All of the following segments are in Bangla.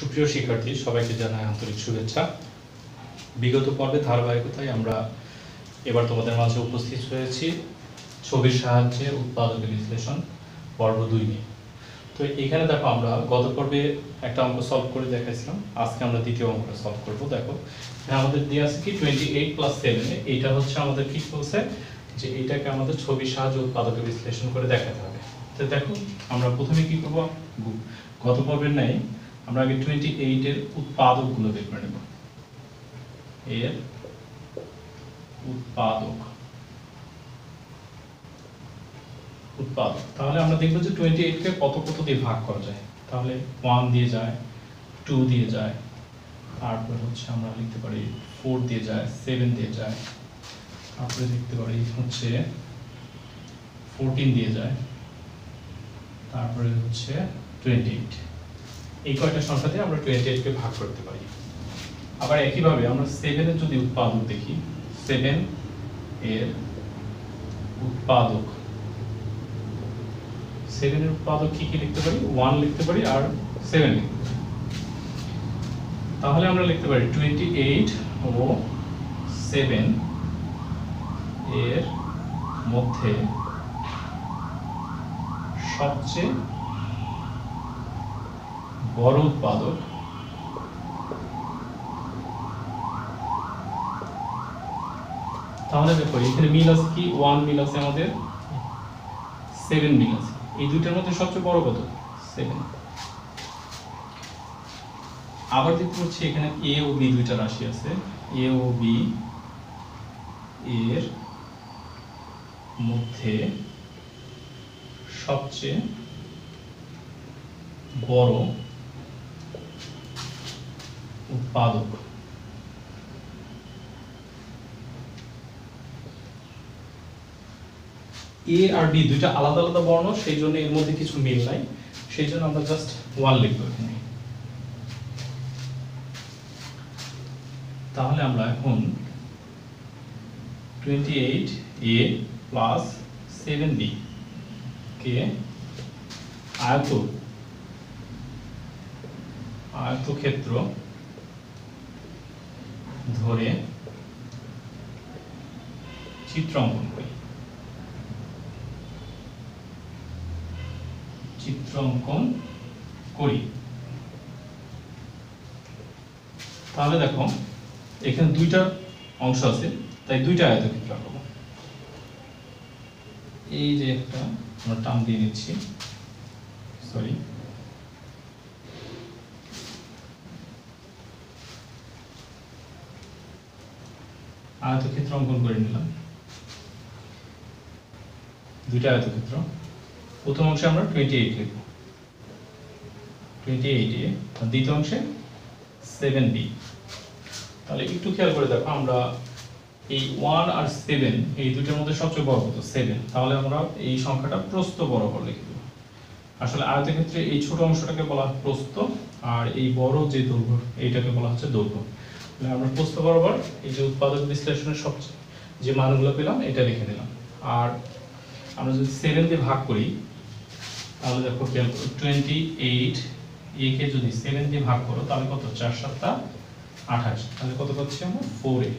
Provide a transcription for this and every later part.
সুপ্রিয় শিক্ষার্থী, সবাইকে জানাই আন্তরিক শুভেচ্ছা। বিগত পর্বে ধারাবাহিকতায় আমরা এবার তোমাদের মাঝে উপস্থিত হয়েছি ছবির সাহায্যে উৎপাদকের বিশ্লেষণ পর্ব 2 নিয়ে। তো এখানে দেখো, আমরা গত পর্বে একটা অঙ্ক সলভ করে দেখাইছিলাম, আজকে আমরা দ্বিতীয় অঙ্কটা সলভ করব। দেখো আমাদের দেওয়া আছে কি 28 + 7, এইটা হচ্ছে আমাদের কি বলছে যে এটাকে আমাদের ছবির সাহায্যে উৎপাদকের বিশ্লেষণ করে দেখাতে হবে। তো দেখো আমরা প্রথমে কি করব, গত পর্বের নাই আমরা আগে 28 এর উৎপাদকগুলো বের করে নেব। এর উৎপাদক তাহলে আমরা দেখব যে 28 কে কত কত দিয়ে ভাগ করা যায়। তাহলে 1 দিয়ে যায়, 2 দিয়ে যায়, তারপর হচ্ছে আমরা লিখতে পারি 4 দিয়ে যায়, 7 দিয়ে যায়, তারপরে লিখতে পারি হচ্ছে 14 দিয়ে যায়, তারপরে হচ্ছে 28। এই কয়টা সংখ্যা দিয়ে আমরা 28 কে ভাগ করতে পারি। আবার একইভাবে আমরা 7 এর যদি উৎপাদক দেখি, 7 এর উৎপাদক, 7 এর উৎপাদক কি কি লিখতে পারি, 1 লিখতে পারি আর 7 লিখতে পারি। তাহলে আমরা লিখতে পারি 28 ও 7 এর মধ্যে সবচেয়ে বড় উৎপাদক তাহলে দেখো এখানে মিল আছে কি, 1 মিল আছে, আমাদের 7 মিল আছে। এই দুইটার মধ্যে সবচেয়ে বড় কত, 7। আবার দেখতে পাচ্ছি এখানে a ও b দুইটা রাশি আছে, a ও b এর মধ্যে সবচেয়ে বড় উৎপাদক। a আর b দুইটা আলাদা আলাদা বর্ণ, সেই জন্য এর মধ্যে কিছু মিল নাই, সেই জন্য আমরা জাস্ট 1 লিখব এখানে। তাহলে আমরা এখন 28a + 7b কে আয়তক্ষেত্র ধরে চিত্র অঙ্কন করি। তাহলে দেখো এখানে দুইটা অংশ আছে, তাই দুইটা আয়তক্ষেত্র আঁকবো। এই যে একটা আমরা টান দিয়ে নিচ্ছি, সরি, আয়তক্ষেত্র অঙ্কন করে নিলাম। দুইটা আয়তক্ষেত্র, প্রথম অংশে আমরা 28 লিখব, 28a, আর দ্বিতীয় অংশে 7b। তাহলে একটু খেয়াল করে দেখো, আমরা এই 1 আর 7 এই দুইটার মধ্যে সবচেয়ে বড় কত, 7। তাহলে আমরা এই সংখ্যাটা প্রস্থ বরাবর লিখে দেব। আসলে আয়তক্ষেত্রে এই ছোট অংশটাকে বলা হয় প্রস্থ, আর এই বড় যে দৈর্ঘ্য এইটাকে বলা হচ্ছে দৈর্ঘ্য। তাহলে আমরা প্রস্থ বরাবর এই যে উৎপাদক বিশ্লেষণের সবচেয়ে যে মানগুলো পেলাম এটা লিখে দিলাম। আর আমরা যদি 7 দিয়ে ভাগ করি, তাহলে দেখো 28 কে যদি 7 দিয়ে ভাগ করো তাহলে কত, 4 × 7 = 28। তাহলে কত পাচ্ছি আমরা, 4a।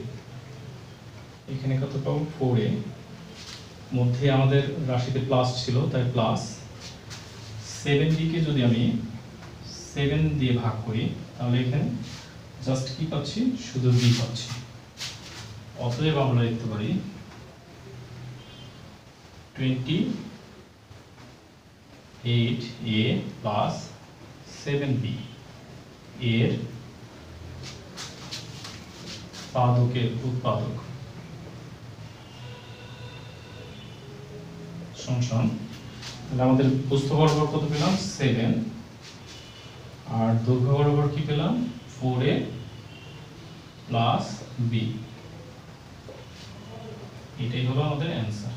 এখানে কত পাবো, 4a। মধ্যে আমাদের রাশিতে প্লাস ছিল, তাই প্লাস 7b কে যদি আমি 7 দিয়ে ভাগ করি, তাহলে এখানে জাস্ট কি পাচ্ছি, শুধু b পাচ্ছি। অতএব আমরা লিখতে পারি 28a + 7b এর উৎপাদক সমান, তাহলে আমাদের প্রস্থ বরাবর কত পেলাম, 7, আর দৈর্ঘ্য বরাবর কি পেলাম, 4a + b। এটাই হলো আমাদের অ্যান্সার।